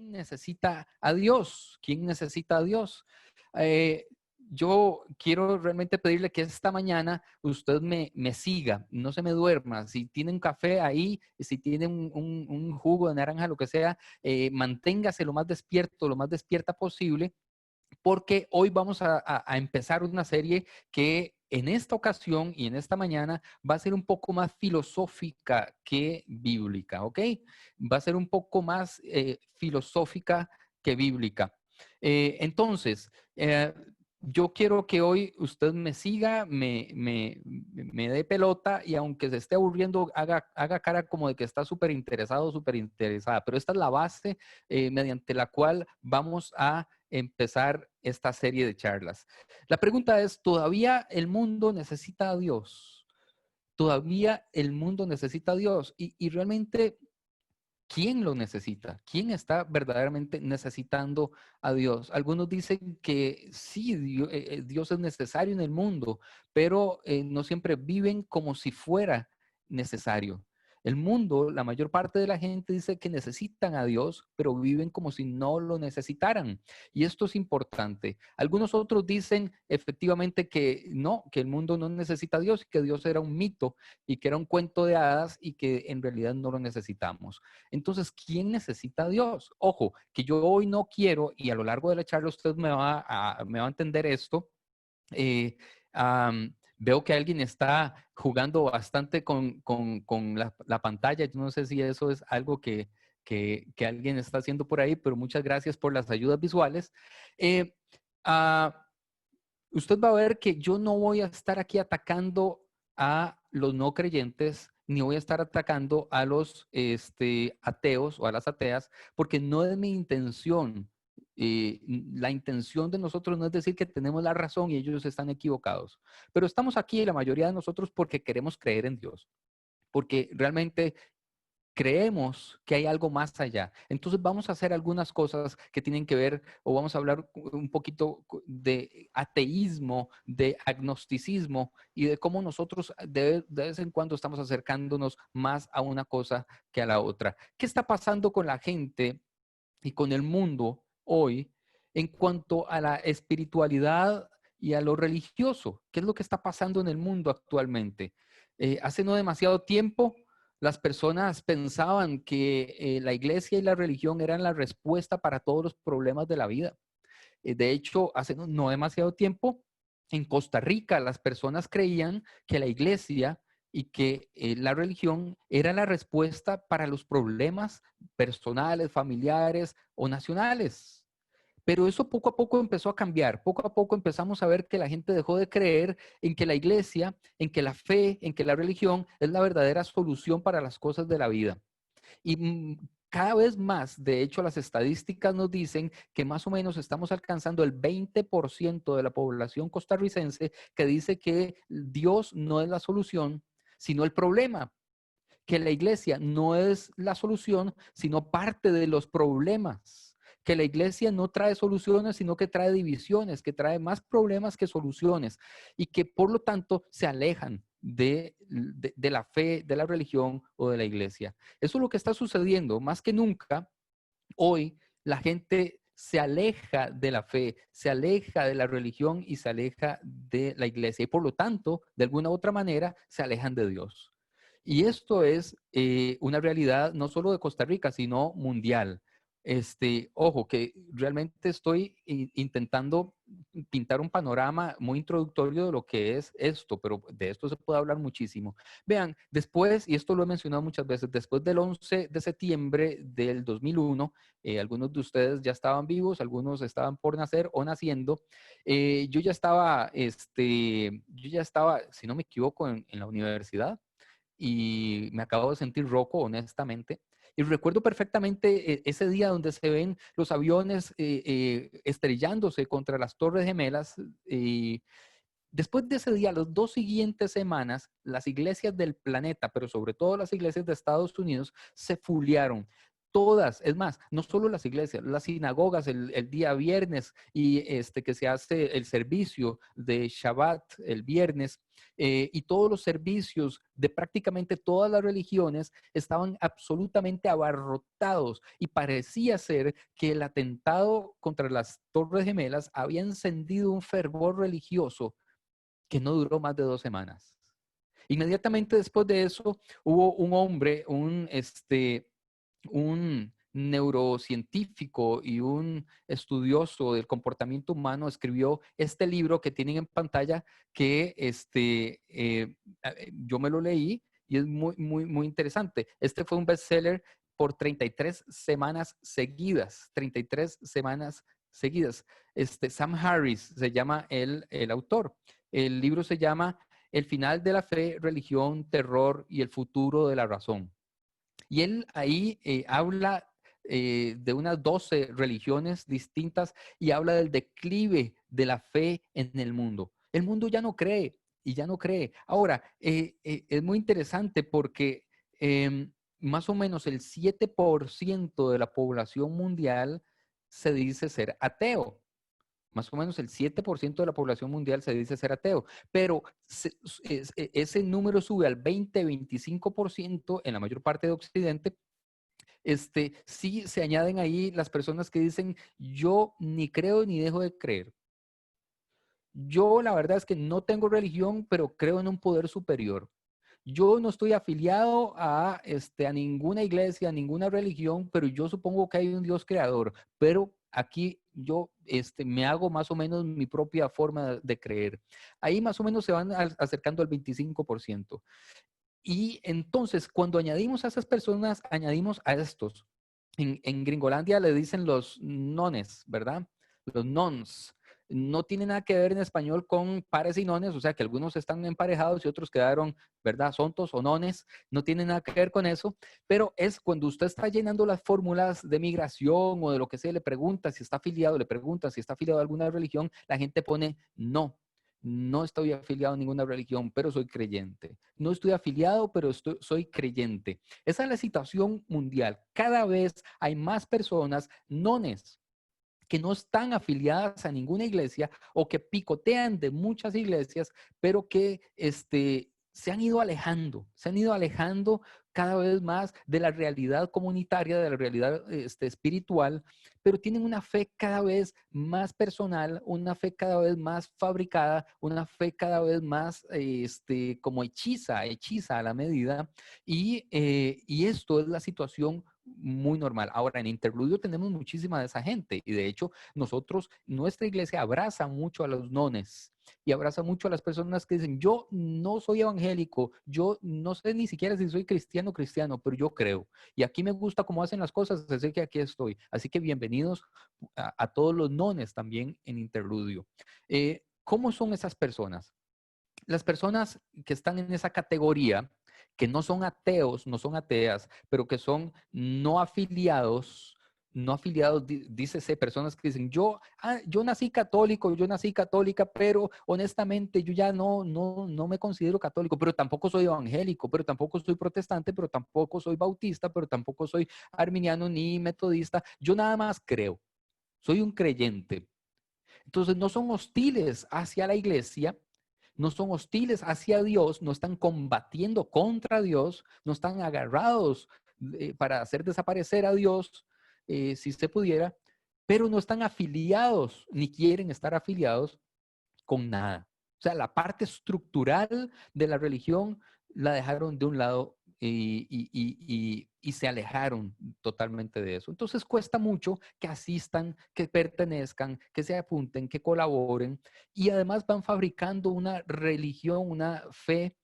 ¿quién necesita a Dios? ¿Quién necesita a Dios? Eh, yo quiero realmente pedirle que esta mañana usted me siga, no se me duerma. Si tiene un café ahí, si tiene un jugo de naranja, lo que sea, manténgase lo más despierto, lo más despierta posible, porque hoy vamos a empezar una serie que en esta ocasión y en esta mañana va a ser un poco más filosófica que bíblica, ¿ok? Va a ser un poco más filosófica que bíblica. Entonces, yo quiero que hoy usted me siga, me dé pelota y aunque se esté aburriendo, haga cara como de que está súper interesado, súper interesada. Pero esta es la base mediante la cual vamos a empezar esta serie de charlas. La pregunta es, ¿todavía el mundo necesita a Dios? ¿Todavía el mundo necesita a Dios? Y realmente, ¿quién lo necesita? ¿Quién está verdaderamente necesitando a Dios? Algunos dicen que sí, Dios es necesario en el mundo, pero no siempre viven como si fuera necesario. El mundo, la mayor parte de la gente dice que necesitan a Dios, pero viven como si no lo necesitaran. Y esto es importante. Algunos otros dicen efectivamente que no, que el mundo no necesita a Dios, que Dios era un mito y que era un cuento de hadas y que en realidad no lo necesitamos. Entonces, ¿quién necesita a Dios? Ojo, que yo hoy no quiero, y a lo largo de la charla usted me va a entender esto. eh, Veo que alguien está jugando bastante con la pantalla. Yo no sé si eso es algo que alguien está haciendo por ahí, pero muchas gracias por las ayudas visuales. Eh, ah, Usted va a ver que yo no voy a estar aquí atacando a los no creyentes, ni voy a estar atacando a los ateos o a las ateas, porque no es mi intención. La intención de nosotros no es decir que tenemos la razón y ellos están equivocados, pero estamos aquí la mayoría de nosotros porque queremos creer en Dios, porque realmente creemos que hay algo más allá. Entonces vamos a hacer algunas cosas que tienen que ver, o vamos a hablar un poquito de ateísmo, de agnosticismo y de cómo nosotros de vez en cuando estamos acercándonos más a una cosa que a la otra. ¿Qué está pasando con la gente y con el mundo hoy en cuanto a la espiritualidad y a lo religioso? ¿Qué es lo que está pasando en el mundo actualmente? Hace no demasiado tiempo, las personas pensaban que la iglesia y la religión eran la respuesta para todos los problemas de la vida. De hecho, hace no demasiado tiempo, en Costa Rica, las personas creían que la iglesia y que la religión era la respuesta para los problemas personales, familiares o nacionales. Pero eso poco a poco empezó a cambiar. Poco a poco empezamos a ver que la gente dejó de creer en que la iglesia, en que la fe, en que la religión es la verdadera solución para las cosas de la vida. Y cada vez más, de hecho, las estadísticas nos dicen que más o menos estamos alcanzando el 20% de la población costarricense que dice que Dios no es la solución, sino el problema, que la iglesia no es la solución, sino parte de los problemas, que la iglesia no trae soluciones, sino que trae divisiones, que trae más problemas que soluciones y que por lo tanto se alejan de la fe, de la religión o de la iglesia. Eso es lo que está sucediendo. Más que nunca, hoy la gente se aleja de la fe, se aleja de la religión y se aleja de la iglesia. Y por lo tanto, de alguna u otra manera, se alejan de Dios. Y esto es una realidad no solo de Costa Rica, sino mundial. Ojo, que realmente estoy intentando pintar un panorama muy introductorio de lo que es esto, pero de esto se puede hablar muchísimo. Vean, después, y esto lo he mencionado muchas veces, después del 11 de septiembre del 2001, algunos de ustedes ya estaban vivos, algunos estaban por nacer o naciendo. Yo ya estaba, si no me equivoco, en la universidad y me acabo de sentir roco, honestamente. Y recuerdo perfectamente ese día donde se ven los aviones estrellándose contra las Torres Gemelas. Y después de ese día, las dos siguientes semanas, las iglesias del planeta, pero sobre todo las iglesias de Estados Unidos, se fuliaron. Todas, es más, no solo las iglesias, las sinagogas el día viernes y que se hace el servicio de Shabbat el viernes y todos los servicios de prácticamente todas las religiones estaban absolutamente abarrotados y parecía ser que el atentado contra las Torres Gemelas había encendido un fervor religioso que no duró más de 2 semanas. Inmediatamente después de eso hubo un hombre, un neurocientífico y un estudioso del comportamiento humano escribió este libro que tienen en pantalla que yo me lo leí y es muy, muy, muy interesante. Este fue un bestseller por 33 semanas seguidas, 33 semanas seguidas. Sam Harris se llama el autor. El libro se llama El final de la fe, religión, terror y el futuro de la razón. Y él ahí habla de unas 12 religiones distintas y habla del declive de la fe en el mundo. El mundo ya no cree y ya no cree. Ahora, es muy interesante porque más o menos el 7% de la población mundial se dice ser ateo. Más o menos el 7% de la población mundial se dice ser ateo, pero ese número sube al 20-25% en la mayor parte de Occidente. Sí se añaden ahí las personas que dicen, yo ni creo ni dejo de creer. Yo la verdad es que no tengo religión, pero creo en un poder superior. Yo no estoy afiliado a ninguna iglesia, a ninguna religión, pero yo supongo que hay un Dios creador. Pero aquí yo me hago más o menos mi propia forma de creer. Ahí más o menos se van acercando al 25%. Y entonces, cuando añadimos a esas personas, añadimos a estos. En Gringolandia le dicen los nones, ¿verdad? Los nons. No tiene nada que ver en español con pares y nones, o sea que algunos están emparejados y otros quedaron, ¿verdad? Sontos o nones. No tiene nada que ver con eso, pero es cuando usted está llenando las fórmulas de migración o de lo que sea, le pregunta si está afiliado, le pregunta si está afiliado a alguna religión, la gente pone no. No estoy afiliado a ninguna religión, pero soy creyente. No estoy afiliado, pero soy creyente. Esa es la situación mundial. Cada vez hay más personas nones que no están afiliadas a ninguna iglesia o que picotean de muchas iglesias, pero que se han ido alejando cada vez más de la realidad comunitaria, de la realidad espiritual, pero tienen una fe cada vez más personal, una fe cada vez más fabricada, una fe cada vez más como hechiza a la medida, y esto es la situación muy normal. Ahora, en Interludio tenemos muchísima de esa gente y de hecho nuestra iglesia abraza mucho a los nones y abraza mucho a las personas que dicen, yo no soy evangélico, yo no sé ni siquiera si soy cristiano, pero yo creo. Y aquí me gusta cómo hacen las cosas, así que aquí estoy. Así que bienvenidos a todos los nones también en Interludio. ¿Cómo son esas personas? Las personas que están en esa categoría, que no son ateos, no son ateas, pero que son no afiliados, dícese personas que dicen, yo nací católico, yo nací católica, pero honestamente yo ya no me considero católico, pero tampoco soy evangélico, pero tampoco soy protestante, pero tampoco soy bautista, pero tampoco soy arminiano ni metodista, yo nada más creo, soy un creyente. Entonces no son hostiles hacia la iglesia, no son hostiles hacia Dios, no están combatiendo contra Dios, no están agarrados para hacer desaparecer a Dios, si se pudiera, pero no están afiliados ni quieren estar afiliados con nada. O sea, la parte estructural de la religión la dejaron de un lado y se alejaron totalmente de eso. Entonces cuesta mucho que asistan, que pertenezcan, que se apunten, que colaboren y además van fabricando una religión, una fe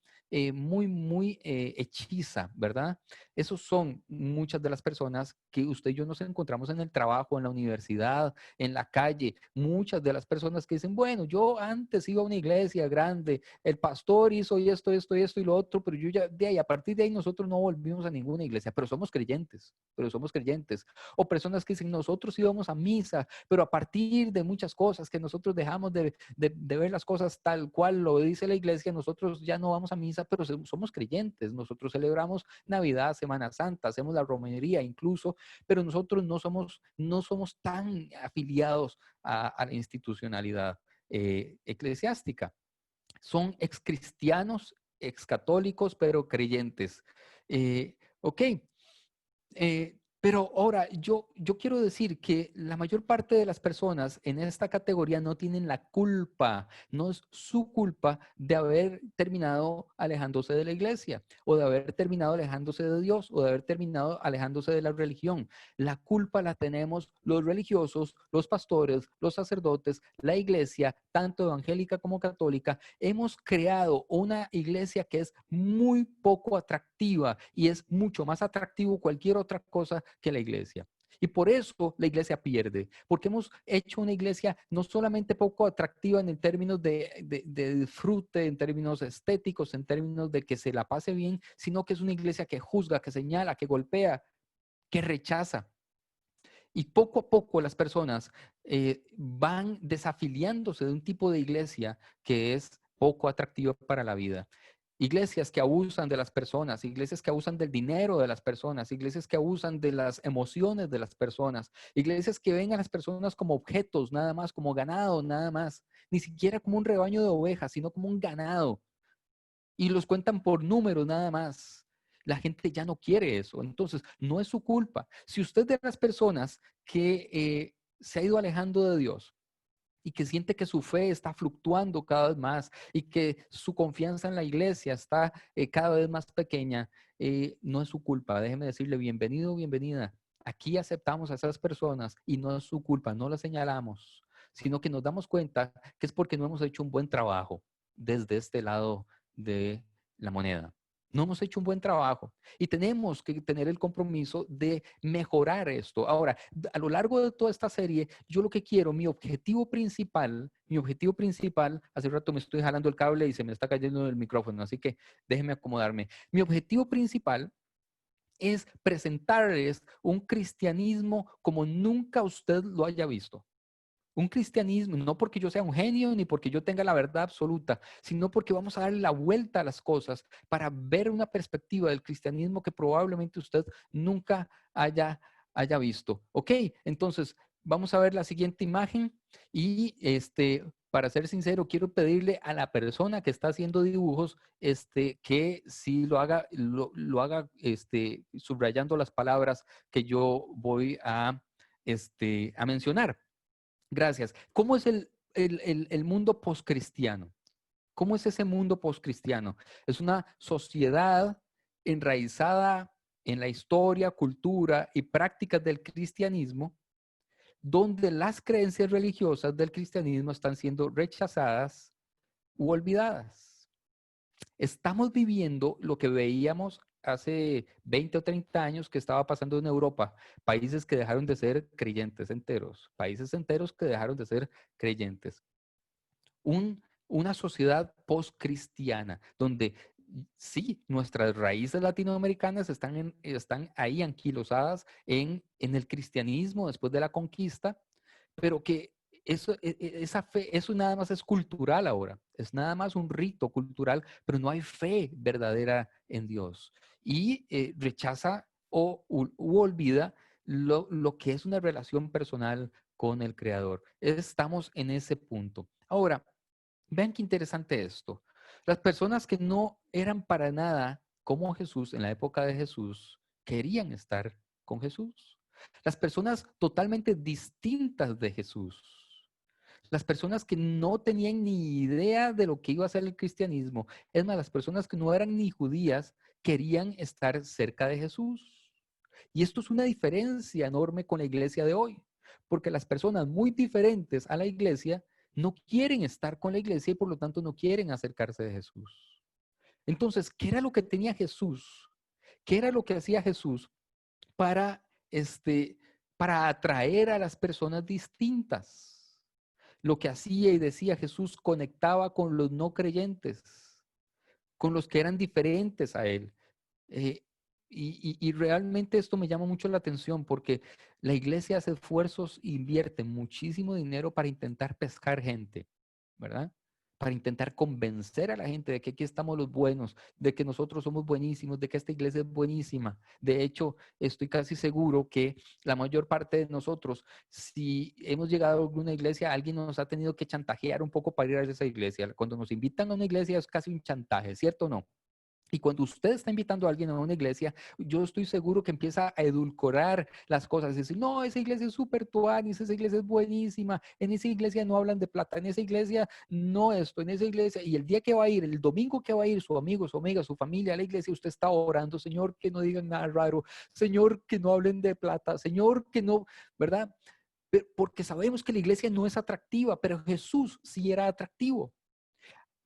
muy, muy hechiza, ¿verdad? Esos son muchas de las personas que usted y yo nos encontramos en el trabajo, en la universidad, en la calle. Muchas de las personas que dicen, bueno, yo antes iba a una iglesia grande, el pastor hizo esto, esto, esto y lo otro, pero yo ya de ahí, a partir de ahí nosotros no volvimos a ninguna iglesia, pero somos creyentes, pero somos creyentes. O personas que dicen, nosotros íbamos a misa, pero a partir de muchas cosas que nosotros dejamos de ver las cosas tal cual lo dice la iglesia, nosotros ya no vamos a misa, casa, pero somos creyentes. Nosotros celebramos Navidad, Semana Santa, hacemos la romería incluso, pero nosotros no somos tan afiliados a la institucionalidad eclesiástica. Son excristianos, excatólicos, pero creyentes. Ok, pero ahora yo quiero decir que la mayor parte de las personas en esta categoría no tienen la culpa, no es su culpa de haber terminado alejándose de la iglesia o de haber terminado alejándose de Dios o de haber terminado alejándose de la religión. La culpa la tenemos los religiosos, los pastores, los sacerdotes, la iglesia, tanto evangélica como católica. Hemos creado una iglesia que es muy poco atractiva y es mucho más atractivo cualquier otra cosa que la iglesia. Y por eso la iglesia pierde, porque hemos hecho una iglesia no solamente poco atractiva en términos de disfrute, en términos estéticos, en términos de que se la pase bien, sino que es una iglesia que juzga, que señala, que golpea, que rechaza. Y poco a poco las personas van desafiliándose de un tipo de iglesia que es poco atractiva para la vida. Iglesias que abusan de las personas, iglesias que abusan del dinero de las personas, iglesias que abusan de las emociones de las personas, iglesias que ven a las personas como objetos nada más, como ganado nada más, ni siquiera como un rebaño de ovejas, sino como un ganado. Y los cuentan por números nada más. La gente ya no quiere eso. Entonces, no es su culpa. Si usted de las personas que se ha ido alejando de Dios y que siente que su fe está fluctuando cada vez más y que su confianza en la iglesia está cada vez más pequeña, no es su culpa. Déjeme decirle, bienvenido, bienvenida. Aquí aceptamos a esas personas y no es su culpa, no las señalamos, sino que nos damos cuenta que es porque no hemos hecho un buen trabajo desde este lado de la moneda. No hemos hecho un buen trabajo y tenemos que tener el compromiso de mejorar esto. Ahora, a lo largo de toda esta serie, yo lo que quiero, mi objetivo principal, hace rato me estoy jalando el cable y se me está cayendo el micrófono, así que déjenme acomodarme. Mi objetivo principal es presentarles un cristianismo como nunca usted lo haya visto. Un cristianismo, no porque yo sea un genio ni porque yo tenga la verdad absoluta, sino porque vamos a darle la vuelta a las cosas para ver una perspectiva del cristianismo que probablemente usted nunca haya visto. Ok, entonces vamos a ver la siguiente imagen y para ser sincero, quiero pedirle a la persona que está haciendo dibujos que si lo haga subrayando las palabras que yo voy a mencionar. Gracias. ¿Cómo es el mundo poscristiano? ¿Cómo es ese mundo poscristiano? Es una sociedad enraizada en la historia, cultura y prácticas del cristianismo, donde las creencias religiosas del cristianismo están siendo rechazadas u olvidadas. Estamos viviendo lo que veíamos hace 20 o 30 años que estaba pasando en Europa, países que dejaron de ser creyentes enteros, países enteros que dejaron de ser creyentes. Una sociedad post-cristiana, donde sí, nuestras raíces latinoamericanas están ahí anquilosadas en el cristianismo después de la conquista, pero que esa fe, eso nada más es cultural ahora, es nada más un rito cultural, pero no hay fe verdadera en Dios. Y rechaza u olvida lo que es una relación personal con el Creador. Estamos en ese punto. Ahora, vean qué interesante esto. Las personas que no eran para nada como Jesús en la época de Jesús, querían estar con Jesús. Las personas totalmente distintas de Jesús. Las personas que no tenían ni idea de lo que iba a ser el cristianismo. Es más, las personas que no eran ni judías querían estar cerca de Jesús. Y esto es una diferencia enorme con la iglesia de hoy, porque las personas muy diferentes a la iglesia no quieren estar con la iglesia y por lo tanto no quieren acercarse de Jesús. Entonces, ¿qué era lo que tenía Jesús? ¿Qué era lo que hacía Jesús para, para atraer a las personas distintas? Lo que hacía y decía Jesús conectaba con los no creyentes, con los que eran diferentes a él. Eh, y realmente esto me llama mucho la atención porque la iglesia hace esfuerzos, invierte muchísimo dinero para intentar pescar gente, ¿verdad? para intentar convencer a la gente de que aquí estamos los buenos, de que nosotros somos buenísimos, de que esta iglesia es buenísima. De hecho, estoy casi seguro que la mayor parte de nosotros, si hemos llegado a alguna iglesia, alguien nos ha tenido que chantajear un poco para ir a esa iglesia. Cuando nos invitan a una iglesia es casi un chantaje, ¿cierto o no? Y cuando usted está invitando a alguien a una iglesia, yo estoy seguro que empieza a edulcorar las cosas. Decir, no, esa iglesia es súper tuanis, esa iglesia es buenísima, en esa iglesia no hablan de plata, en esa iglesia no esto, en esa iglesia. Y el día que va a ir, el domingo que va a ir su amigo, su amiga, su familia a la iglesia, usted está orando, Señor, que no digan nada raro, Señor, que no hablen de plata, Señor, que no, ¿verdad? Porque sabemos que la iglesia no es atractiva, pero Jesús sí era atractivo.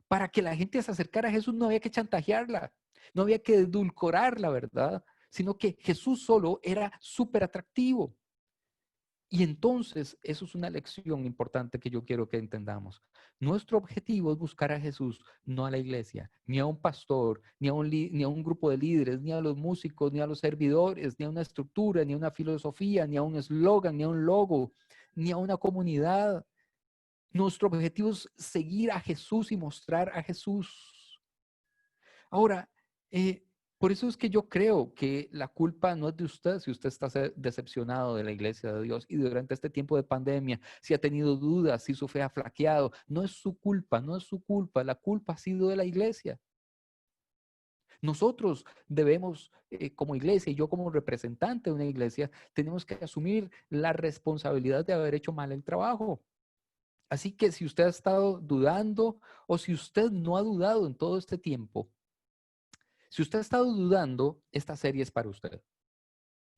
Para que la gente se acercara a Jesús no había que chantajearla, no había que edulcorarla, ¿verdad? Sino que Jesús solo era súper atractivo. Y entonces, eso es una lección importante que yo quiero que entendamos. Nuestro objetivo es buscar a Jesús, no a la iglesia, ni a un pastor, ni a un grupo de líderes, ni a los músicos, ni a los servidores, ni a una estructura, ni a una filosofía, ni a un eslogan, ni a un logo, ni a una comunidad. Nuestro objetivo es seguir a Jesús y mostrar a Jesús. Ahora, por eso es que yo creo que la culpa no es de usted si usted está decepcionado de la iglesia de Dios y durante este tiempo de pandemia, si ha tenido dudas, si su fe ha flaqueado. No es su culpa, no es su culpa. La culpa ha sido de la iglesia. Nosotros debemos, como iglesia, y yo como representante de una iglesia, tenemos que asumir la responsabilidad de haber hecho mal el trabajo. Así que si usted ha estado dudando o si usted no ha dudado en todo este tiempo, si usted ha estado dudando, esta serie es para usted.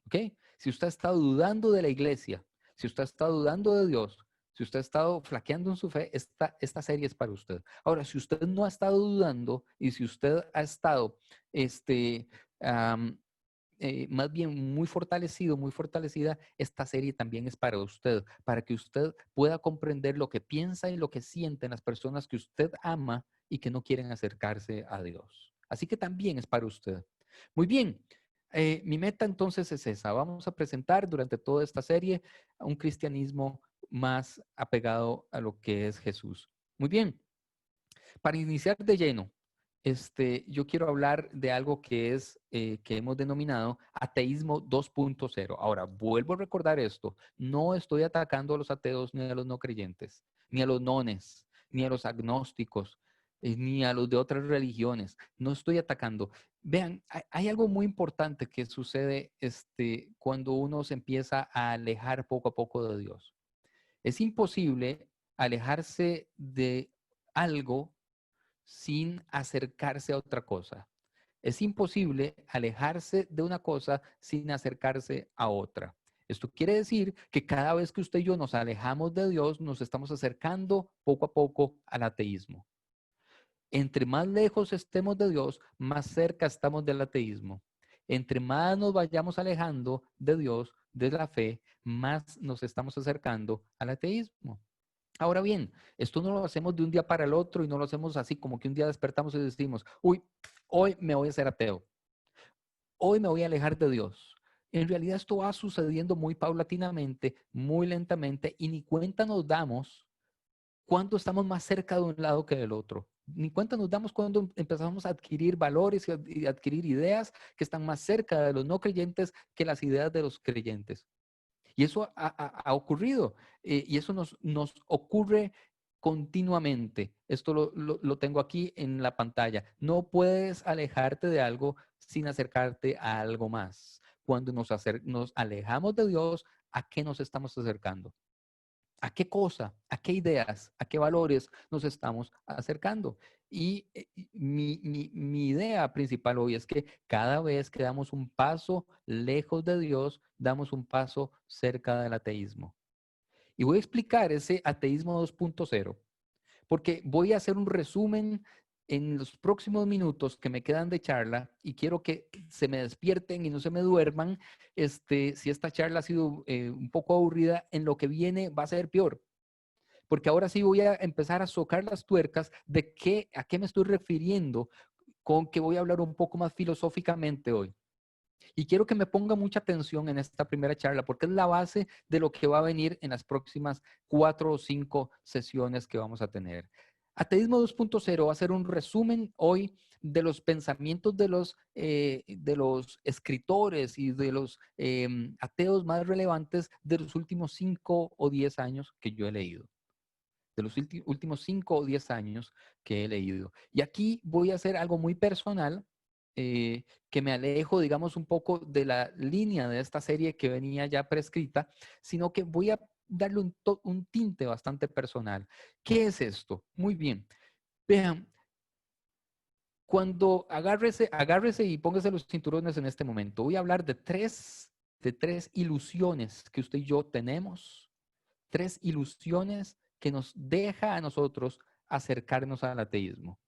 ¿Ok? Si usted ha estado dudando de la iglesia, si usted ha estado dudando de Dios, si usted ha estado flaqueando en su fe, esta serie es para usted. Ahora, si usted no ha estado dudando y si usted ha estado, este, am, más bien muy fortalecido, muy fortalecida, esta serie también es para usted, para que usted pueda comprender lo que piensa y lo que sienten las personas que usted ama y que no quieren acercarse a Dios. Así que también es para usted. Muy bien. Mi meta entonces es esa. Vamos a presentar durante toda esta serie un cristianismo más apegado a lo que es Jesús. Muy bien. Para iniciar de lleno, yo quiero hablar de algo que es, que hemos denominado ateísmo 2.0. Ahora, vuelvo a recordar esto, no estoy atacando a los ateos ni a los no creyentes, ni a los nones, ni a los agnósticos, ni a los de otras religiones, no estoy atacando. Vean, hay algo muy importante que sucede cuando uno se empieza a alejar poco a poco de Dios. Es imposible alejarse de algo sin acercarse a otra cosa. Es imposible alejarse de una cosa sin acercarse a otra. Esto quiere decir que cada vez que usted y yo nos alejamos de Dios, nos estamos acercando poco a poco al ateísmo. Entre más lejos estemos de Dios, más cerca estamos del ateísmo. Entre más nos vayamos alejando de Dios, de la fe, más nos estamos acercando al ateísmo. Ahora bien, esto no lo hacemos de un día para el otro y no lo hacemos así como que un día despertamos y decimos, uy, hoy me voy a ser ateo, hoy me voy a alejar de Dios. En realidad esto va sucediendo muy paulatinamente, muy lentamente y ni cuenta nos damos cuando estamos más cerca de un lado que del otro. Ni cuenta nos damos cuando empezamos a adquirir valores y adquirir ideas que están más cerca de los no creyentes que las ideas de los creyentes. Y eso ha ocurrido y eso nos ocurre continuamente. Esto lo tengo aquí en la pantalla. No puedes alejarte de algo sin acercarte a algo más. Cuando nos alejamos de Dios, ¿a qué nos estamos acercando? ¿A qué cosa, a qué ideas, a qué valores nos estamos acercando? Y mi idea principal hoy es que cada vez que damos un paso lejos de Dios, damos un paso cerca del ateísmo. Y voy a explicar ese ateísmo 2.0 porque voy a hacer un resumen en los próximos minutos que me quedan de charla y quiero que se me despierten y no se me duerman. Si esta charla ha sido un poco aburrida, en lo que viene va a ser peor. Porque ahora sí voy a empezar a socar las tuercas de a qué me estoy refiriendo con que voy a hablar un poco más filosóficamente hoy. Y quiero que me ponga mucha atención en esta primera charla porque es la base de lo que va a venir en las próximas 4 o 5 sesiones que vamos a tener. Ateísmo 2.0 va a ser un resumen hoy de los pensamientos de los escritores y de los ateos más relevantes de los últimos 5 o 10 años que yo he leído. De los últimos 5 o 10 años que he leído. Y aquí voy a hacer algo muy personal, que me alejo, digamos, un poco de la línea de esta serie que venía ya prescrita, sino que voy a darle un tinte bastante personal. ¿Qué es esto? Muy bien. Vean, cuando agárrese y póngase los cinturones en este momento. Voy a hablar de tres ilusiones que usted y yo tenemos, tres ilusiones que nos deja a nosotros acercarnos al ateísmo.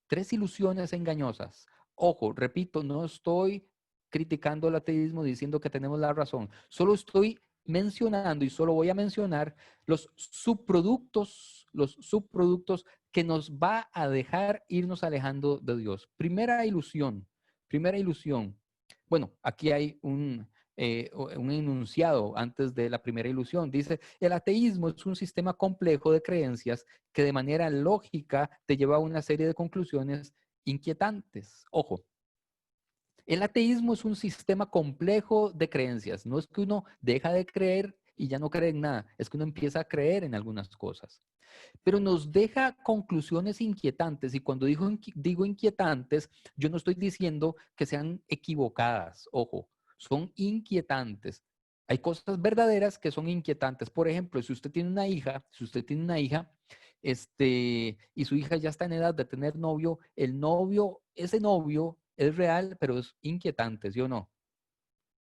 Tres ilusiones engañosas. Ojo, repito, no estoy criticando el ateísmo diciendo que tenemos la razón. Solo estoy mencionando y solo voy a mencionar los subproductos que nos va a dejar irnos alejando de Dios. Primera ilusión, primera ilusión. Bueno, aquí hay un enunciado antes de la primera ilusión. Dice, el ateísmo es un sistema complejo de creencias que de manera lógica te lleva a una serie de conclusiones inquietantes. Ojo, el ateísmo es un sistema complejo de creencias. No es que uno deja de creer y ya no cree en nada, es que uno empieza a creer en algunas cosas. Pero nos deja conclusiones inquietantes y cuando digo inquietantes, yo no estoy diciendo que sean equivocadas, ojo, son inquietantes. Hay cosas verdaderas que son inquietantes. Por ejemplo, si usted tiene una hija, y su hija ya está en edad de tener novio, ese novio es real, pero es inquietante, ¿sí o no?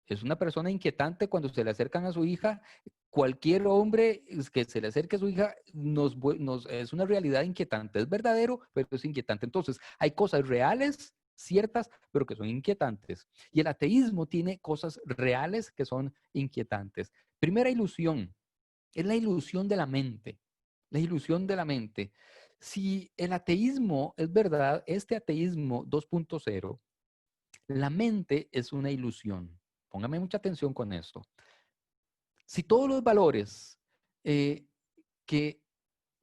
Es una persona inquietante cuando se le acercan a su hija. Cualquier hombre que se le acerque a su hija es una realidad inquietante. Es verdadero, pero es inquietante. Entonces, hay cosas reales, ciertas, pero que son inquietantes. Y el ateísmo tiene cosas reales que son inquietantes. Primera ilusión, es la ilusión de la mente. La ilusión de la mente. Si el ateísmo es verdad, este ateísmo 2.0, la mente es una ilusión. Póngame mucha atención con esto. Si todos los valores que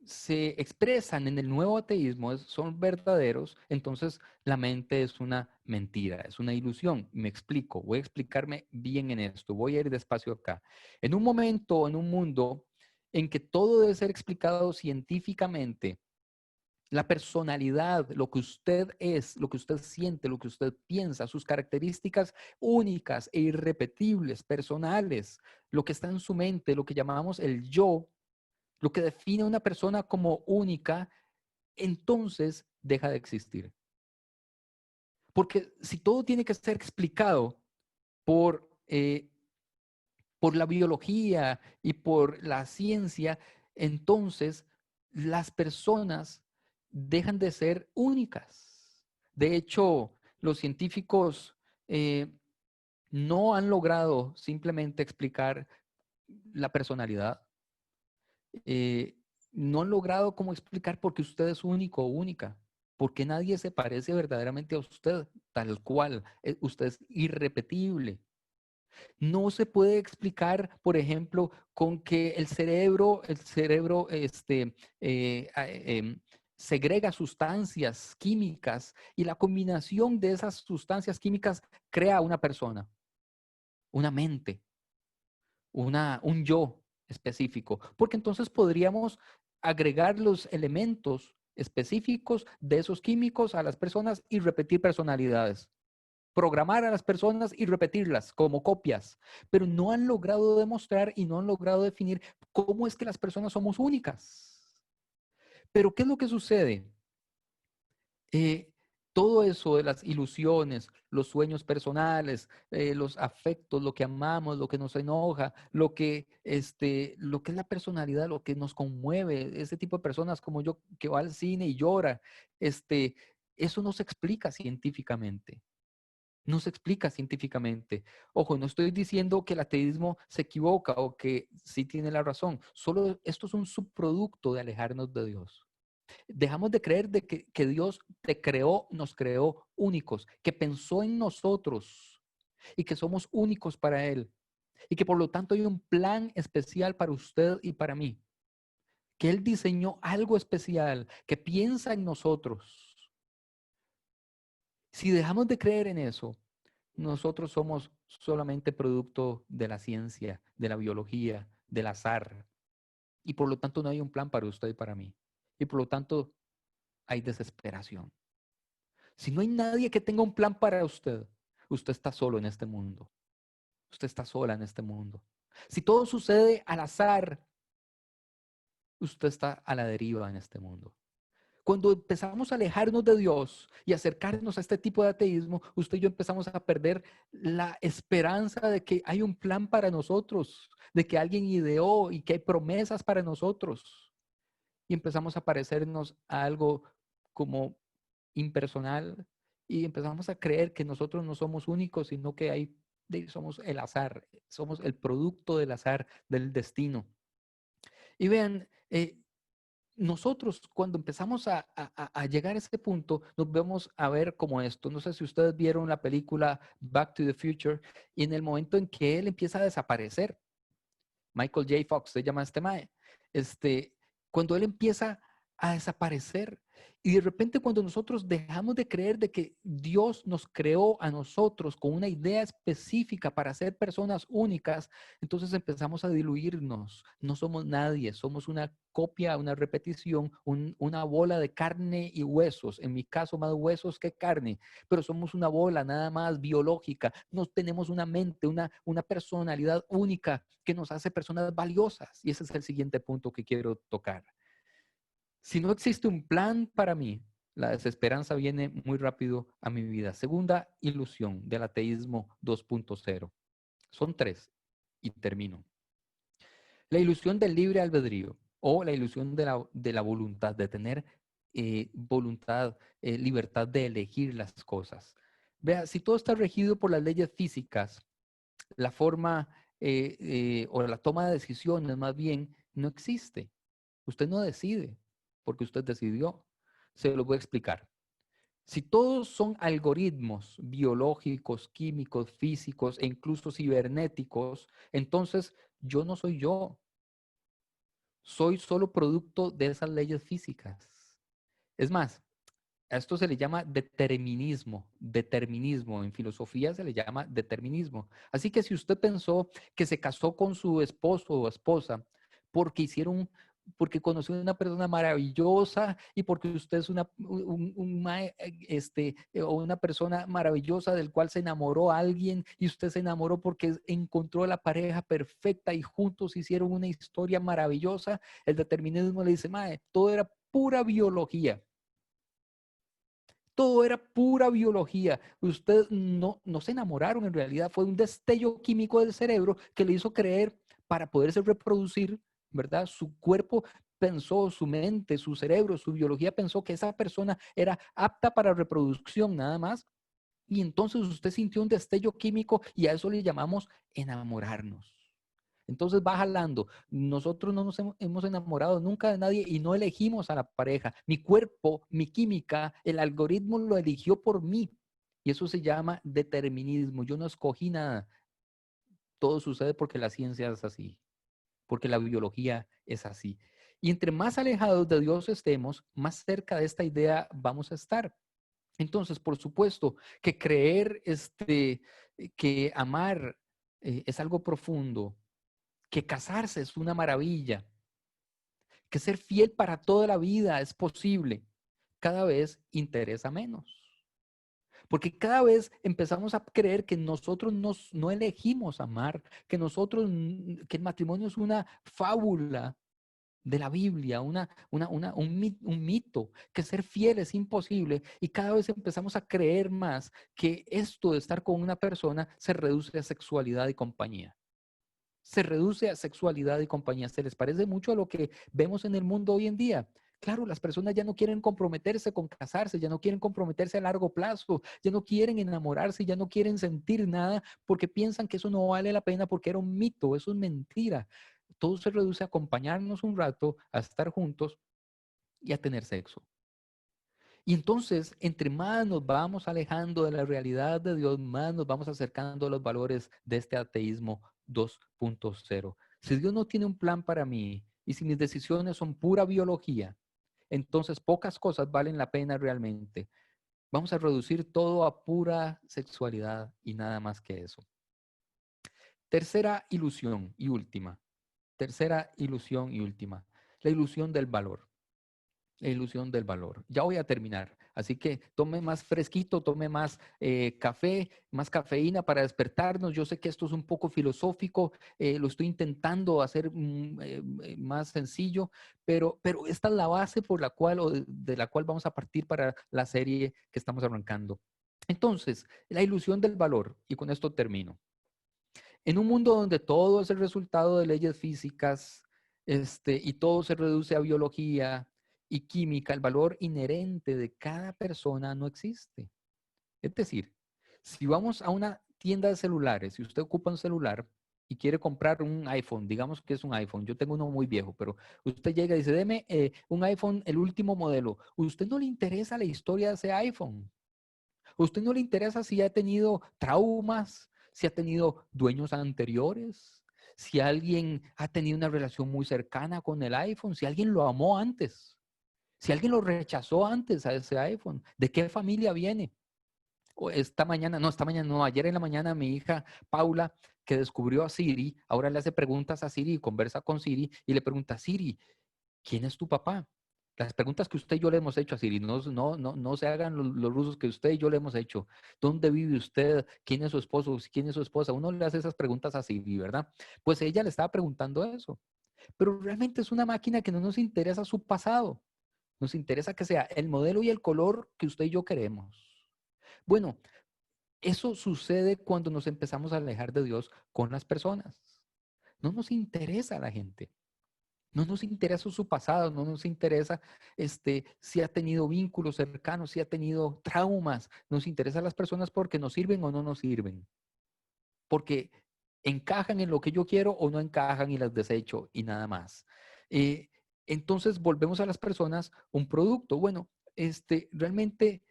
se expresan en el nuevo ateísmo son verdaderos, entonces la mente es una mentira, es una ilusión. Me explico, voy a explicarme bien en esto, voy a ir despacio acá. En un momento, en un mundo en que todo debe ser explicado científicamente, la personalidad, lo que usted es, lo que usted siente, lo que usted piensa, sus características únicas e irrepetibles, personales, lo que está en su mente, lo que llamamos el yo, lo que define a una persona como única, entonces deja de existir. Porque si todo tiene que ser explicado por la biología y por la ciencia, entonces las personas dejan de ser únicas. De hecho, los científicos no han logrado simplemente explicar la personalidad. Eh, no han logrado cómo explicar por qué usted es único o única. Porque nadie se parece verdaderamente a usted, tal cual. Usted es irrepetible. No se puede explicar, por ejemplo, con que segrega sustancias químicas y la combinación de esas sustancias químicas crea una persona, una mente, un yo específico. Porque entonces podríamos agregar los elementos específicos de esos químicos a las personas y repetir personalidades, programar a las personas y repetirlas como copias, pero no han logrado demostrar y no han logrado definir cómo es que las personas somos únicas. Pero ¿qué es lo que sucede? Eh, todo eso de las ilusiones, los sueños personales, los afectos, lo que amamos, lo que nos enoja, lo que es la personalidad, lo que nos conmueve, ese tipo de personas como yo que va al cine y llora, eso no se explica científicamente. No se explica científicamente. Ojo, no estoy diciendo que el ateísmo se equivoca o que sí tiene la razón. Solo esto es un subproducto de alejarnos de Dios. Dejamos de creer que Dios te creó, nos creó únicos, que pensó en nosotros y que somos únicos para Él. Y que por lo tanto hay un plan especial para usted y para mí. que Él diseñó algo especial, que piensa en nosotros. Si dejamos de creer en eso, nosotros somos solamente producto de la ciencia, de la biología, del azar. Y por lo tanto no hay un plan para usted y para mí. Y por lo tanto hay desesperación. Si no hay nadie que tenga un plan para usted, usted está solo en este mundo. Usted está sola en este mundo. Si todo sucede al azar, usted está a la deriva en este mundo. Cuando empezamos a alejarnos de Dios y acercarnos a este tipo de ateísmo, usted y yo empezamos a perder la esperanza de que hay un plan para nosotros, de que alguien ideó y que hay promesas para nosotros. Y empezamos a parecernos a algo como impersonal y empezamos a creer que nosotros no somos únicos, sino que somos el azar, somos el producto del azar, del destino. Y vean, nosotros cuando empezamos a llegar a ese punto, nos vemos a ver como esto. No sé si ustedes vieron la película Back to the Future y en el momento en que él empieza a desaparecer, Michael J. Fox se llama este mae, cuando él empieza a desaparecer y de repente cuando nosotros dejamos de creer de que Dios nos creó a nosotros con una idea específica para ser personas únicas, entonces empezamos a diluirnos. No somos nadie, somos una copia, una repetición, una bola de carne y huesos. En mi caso, más huesos que carne, pero somos una bola nada más biológica. No tenemos una mente, una personalidad única que nos hace personas valiosas. Y ese es el siguiente punto que quiero tocar. Si no existe un plan para mí, la desesperanza viene muy rápido a mi vida. Segunda ilusión del ateísmo 2.0. Son tres y termino. La ilusión del libre albedrío o la ilusión de la voluntad, de tener voluntad, libertad de elegir las cosas. Vea, si todo está regido por las leyes físicas, la forma o la toma de decisiones más bien no existe. Usted no decide porque usted decidió. Se lo voy a explicar. Si todos son algoritmos biológicos, químicos, físicos e incluso cibernéticos, entonces yo no soy yo. Soy solo producto de esas leyes físicas. Es más, a esto se le llama determinismo. Determinismo. En filosofía se le llama determinismo. Así que si usted pensó que se casó con su esposo o esposa porque porque conoció a una persona maravillosa y porque usted es o una persona maravillosa del cual se enamoró a alguien y usted se enamoró porque encontró a la pareja perfecta y juntos hicieron una historia maravillosa, el determinismo le dice, mae, todo era pura biología. Todo era pura biología. Ustedes no se enamoraron en realidad. Fue un destello químico del cerebro que le hizo creer para poderse reproducir, ¿verdad? Su cuerpo pensó, su mente, su cerebro, su biología pensó que esa persona era apta para reproducción nada más. Y entonces usted sintió un destello químico y a eso le llamamos enamorarnos. Entonces va jalando. Nosotros no nos hemos enamorado nunca de nadie y no elegimos a la pareja. Mi cuerpo, mi química, el algoritmo lo eligió por mí. Y eso se llama determinismo. Yo no escogí nada. Todo sucede porque la ciencia es así, porque la biología es así. Y entre más alejados de Dios estemos, más cerca de esta idea vamos a estar. Entonces, por supuesto, que creer que amar es algo profundo, que casarse es una maravilla, que ser fiel para toda la vida es posible, cada vez interesa menos. Porque cada vez empezamos a creer que nosotros no elegimos amar, que que el matrimonio es una fábula de la Biblia, un mito, que ser fiel es imposible y cada vez empezamos a creer más que esto de estar con una persona se reduce a sexualidad y compañía. Se reduce a sexualidad y compañía. ¿Se les parece mucho a lo que vemos en el mundo hoy en día? Claro, las personas ya no quieren comprometerse con casarse, ya no quieren comprometerse a largo plazo, ya no quieren enamorarse, ya no quieren sentir nada porque piensan que eso no vale la pena porque era un mito, eso es mentira. Todo se reduce a acompañarnos un rato, a estar juntos y a tener sexo. Y entonces, entre más nos vamos alejando de la realidad de Dios, más nos vamos acercando a los valores de este ateísmo 2.0. Si Dios no tiene un plan para mí, y si mis decisiones son pura biología, entonces pocas cosas valen la pena realmente. Vamos a reducir todo a pura sexualidad y nada más que eso. Tercera ilusión y última. Tercera ilusión y última. La ilusión del valor. La ilusión del valor. Ya voy a terminar. Así que tome más fresquito, tome más café, más cafeína para despertarnos. Yo sé que esto es un poco filosófico, lo estoy intentando hacer más sencillo, pero esta es la base por la cual o de la cual vamos a partir para la serie que estamos arrancando. Entonces, la ilusión del valor, y con esto termino. En un mundo donde todo es el resultado de leyes físicas, y todo se reduce a biología y química, el valor inherente de cada persona no existe. Es decir, si vamos a una tienda de celulares, si usted ocupa un celular y quiere comprar un iPhone, digamos que es un iPhone, yo tengo uno muy viejo, pero usted llega y dice, deme un iPhone, el último modelo. ¿A usted no le interesa la historia de ese iPhone? ¿A usted no le interesa si ha tenido traumas, si ha tenido dueños anteriores, si alguien ha tenido una relación muy cercana con el iPhone, si alguien lo amó antes, si alguien lo rechazó antes a ese iPhone? ¿De qué familia viene? O esta mañana, no, ayer en la mañana mi hija Paula, que descubrió a Siri, ahora le hace preguntas a Siri, conversa con Siri y le pregunta, Siri, ¿quién es tu papá? Las preguntas que usted y yo le hemos hecho a Siri, no se hagan los rusos que usted y yo le hemos hecho. ¿Dónde vive usted? ¿Quién es su esposo? ¿Quién es su esposa? Uno le hace esas preguntas a Siri, ¿verdad? Pues ella le estaba preguntando eso. Pero realmente es una máquina que no nos interesa su pasado. Nos interesa que sea el modelo y el color que usted y yo queremos. Bueno, eso sucede cuando nos empezamos a alejar de Dios con las personas. No nos interesa la gente. No nos interesa su pasado, no nos interesa si ha tenido vínculos cercanos, si ha tenido traumas. Nos interesan las personas porque nos sirven o no nos sirven. Porque encajan en lo que yo quiero o no encajan y las desecho y nada más. Eh, entonces volvemos a las personas un producto. Bueno, realmente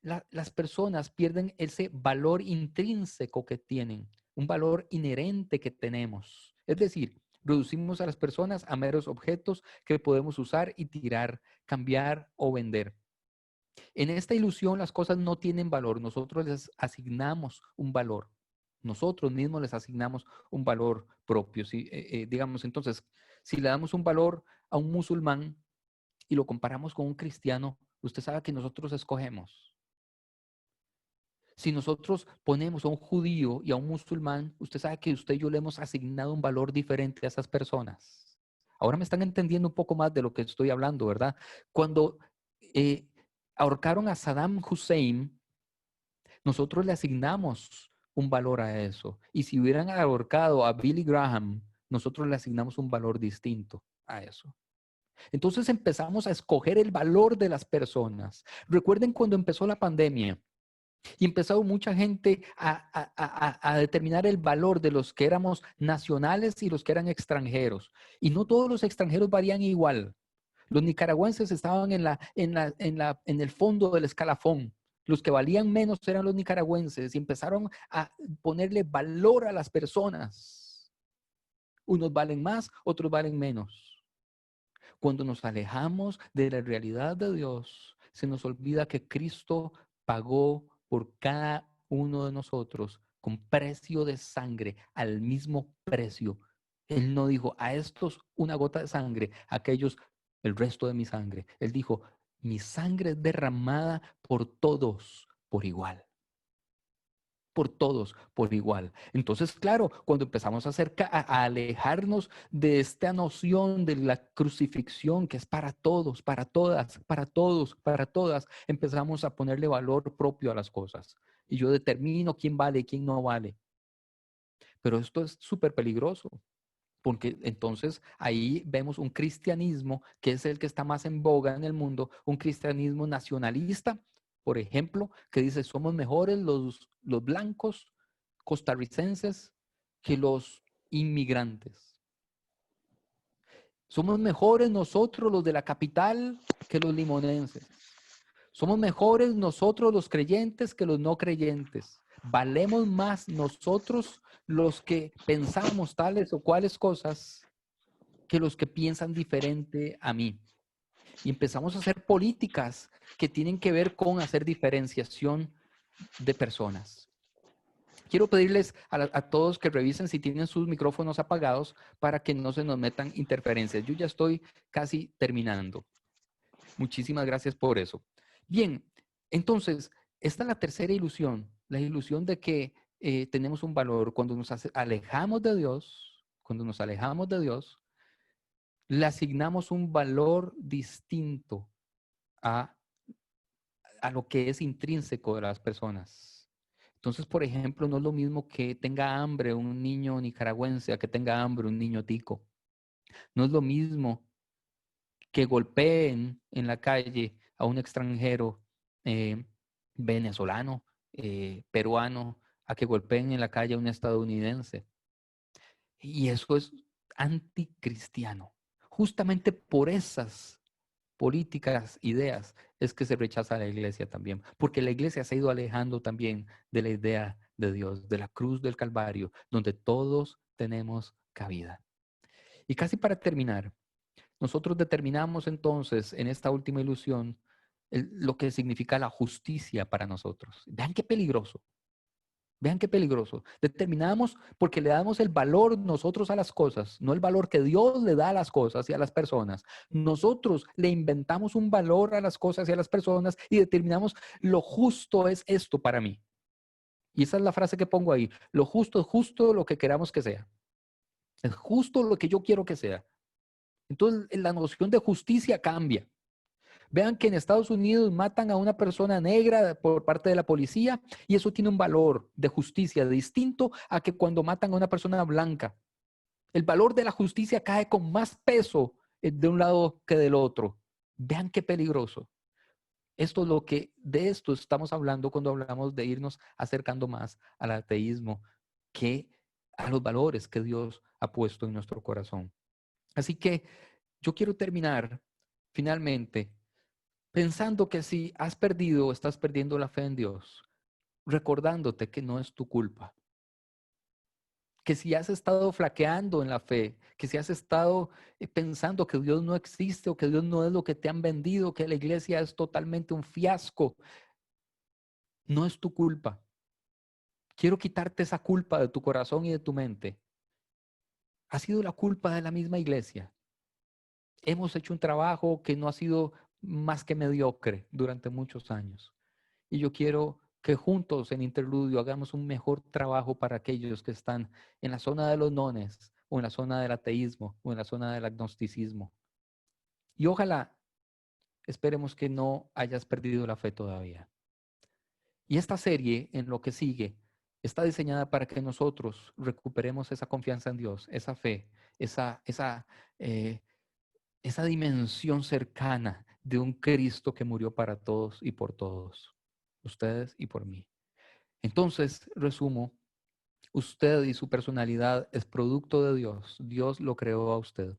las personas pierden ese valor intrínseco que tienen, un valor inherente que tenemos. Es decir, reducimos a las personas a meros objetos que podemos usar y tirar, cambiar o vender. En esta ilusión las cosas no tienen valor, nosotros les asignamos un valor. Nosotros mismos les asignamos un valor propio. Digamos, entonces, si le damos un valor a un musulmán y lo comparamos con un cristiano, usted sabe que nosotros escogemos. Si nosotros ponemos a un judío y a un musulmán, usted sabe que usted y yo le hemos asignado un valor diferente a esas personas. Ahora me están entendiendo un poco más de lo que estoy hablando, ¿verdad? Cuando ahorcaron a Saddam Hussein, nosotros le asignamos un valor a eso. Y si hubieran ahorcado a Billy Graham, nosotros le asignamos un valor distinto a eso. Entonces empezamos a escoger el valor de las personas. Recuerden cuando empezó la pandemia y empezó mucha gente a determinar el valor de los que éramos nacionales y los que eran extranjeros. Y no todos los extranjeros varían igual. Los nicaragüenses estaban en el fondo del escalafón. Los que valían menos eran los nicaragüenses y empezaron a ponerle valor a las personas. Unos valen más, otros valen menos. Cuando nos alejamos de la realidad de Dios, se nos olvida que Cristo pagó por cada uno de nosotros con precio de sangre, al mismo precio. Él no dijo, a estos una gota de sangre, a aquellos el resto de mi sangre. Él dijo, mi sangre es derramada por todos por igual. Por todos por igual. Entonces, claro, cuando empezamos a alejarnos de esta noción de la crucifixión, que es para todos, para todas, para todos, para todas, empezamos a ponerle valor propio a las cosas. Y yo determino quién vale y quién no vale. Pero esto es súper peligroso, porque entonces ahí vemos un cristianismo que es el que está más en boga en el mundo, un cristianismo nacionalista, por ejemplo, que dice somos mejores los blancos costarricenses que los inmigrantes. Somos mejores nosotros los de la capital que los limonenses. Somos mejores nosotros los creyentes que los no creyentes. Valemos más nosotros los que pensamos tales o cuales cosas que los que piensan diferente a mí. Y empezamos a hacer políticas que tienen que ver con hacer diferenciación de personas. Quiero pedirles a todos que revisen si tienen sus micrófonos apagados para que no se nos metan interferencias. Yo ya estoy casi terminando. Muchísimas gracias por eso. Bien, entonces, esta es la tercera ilusión, la ilusión de que tenemos un valor. Cuando nos alejamos de Dios, le asignamos un valor distinto a, a lo que es intrínseco de las personas. Entonces, por ejemplo, no es lo mismo que tenga hambre un niño nicaragüense a que tenga hambre un niño tico. No es lo mismo que golpeen en la calle a un extranjero eh, venezolano, peruano, a que golpeen en la calle a un estadounidense. Y eso es anticristiano. Justamente por esas políticas, ideas, es que se rechaza la iglesia también, porque la iglesia se ha ido alejando también de la idea de Dios, de la cruz del Calvario, donde todos tenemos cabida. Y casi para terminar, nosotros determinamos entonces en esta última ilusión lo que significa la justicia para nosotros. Vean qué peligroso. Vean qué peligroso. Determinamos porque le damos el valor nosotros a las cosas, no el valor que Dios le da a las cosas y a las personas. Nosotros le inventamos un valor a las cosas y a las personas y determinamos lo justo es esto para mí. Y esa es la frase que pongo ahí. Lo justo es justo lo que queramos que sea. Es justo lo que yo quiero que sea. Entonces la noción de justicia cambia. Vean que en Estados Unidos matan a una persona negra por parte de la policía y eso tiene un valor de justicia distinto a que cuando matan a una persona blanca. El valor de la justicia cae con más peso de un lado que del otro. Vean qué peligroso. Esto es lo que de esto estamos hablando cuando hablamos de irnos acercando más al ateísmo que a los valores que Dios ha puesto en nuestro corazón. Así que yo quiero terminar finalmente pensando que si has perdido o estás perdiendo la fe en Dios, recordándote que no es tu culpa, que si has estado flaqueando en la fe, que si has estado pensando que Dios no existe o que Dios no es lo que te han vendido, que la iglesia es totalmente un fiasco, no es tu culpa. Quiero quitarte esa culpa de tu corazón y de tu mente. Ha sido la culpa de la misma iglesia. Hemos hecho un trabajo que no ha sido más que mediocre durante muchos años. Y yo quiero que juntos en Interludio hagamos un mejor trabajo para aquellos que están en la zona de los nones, o en la zona del ateísmo, o en la zona del agnosticismo. Y ojalá esperemos que no hayas perdido la fe todavía. Y esta serie, en lo que sigue, está diseñada para que nosotros recuperemos esa confianza en Dios, esa fe, eh, esa dimensión cercana de un Cristo que murió para todos y por todos, ustedes y por mí. Entonces, resumo, usted y su personalidad es producto de Dios. Dios lo creó a usted,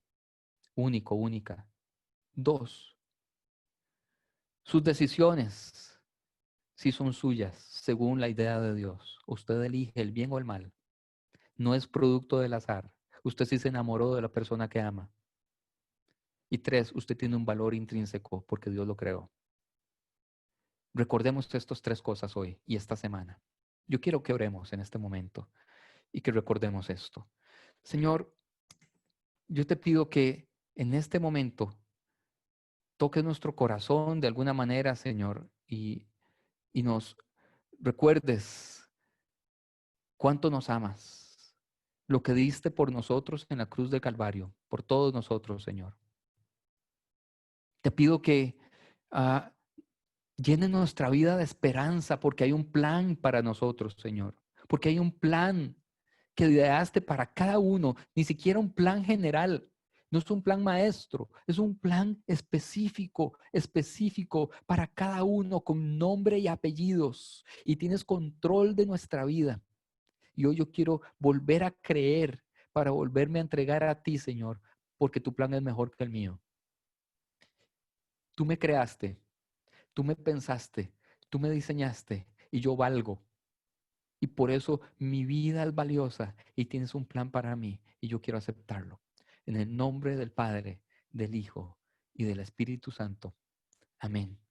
único, única. Dos, sus decisiones sí son suyas, según la idea de Dios. Usted elige el bien o el mal. No es producto del azar. Usted sí se enamoró de la persona que ama. Y tres, usted tiene un valor intrínseco porque Dios lo creó. Recordemos estas tres cosas hoy y esta semana. Yo quiero que oremos en este momento y que recordemos esto. Señor, yo te pido que en este momento toques nuestro corazón de alguna manera, Señor, y nos recuerdes cuánto nos amas, lo que diste por nosotros en la cruz de Calvario, por todos nosotros, Señor. Te pido que ah, llene nuestra vida de esperanza porque hay un plan para nosotros, Señor, porque hay un plan que ideaste para cada uno, ni siquiera un plan general. No es un plan maestro, es un plan específico, específico para cada uno con nombre y apellidos. Y tienes control de nuestra vida. Y hoy yo quiero volver a creer para volverme a entregar a ti, Señor, porque tu plan es mejor que el mío. Tú me creaste, tú me pensaste, tú me diseñaste y yo valgo. Y por eso mi vida es valiosa y tienes un plan para mí y yo quiero aceptarlo. En el nombre del Padre, del Hijo y del Espíritu Santo. Amén.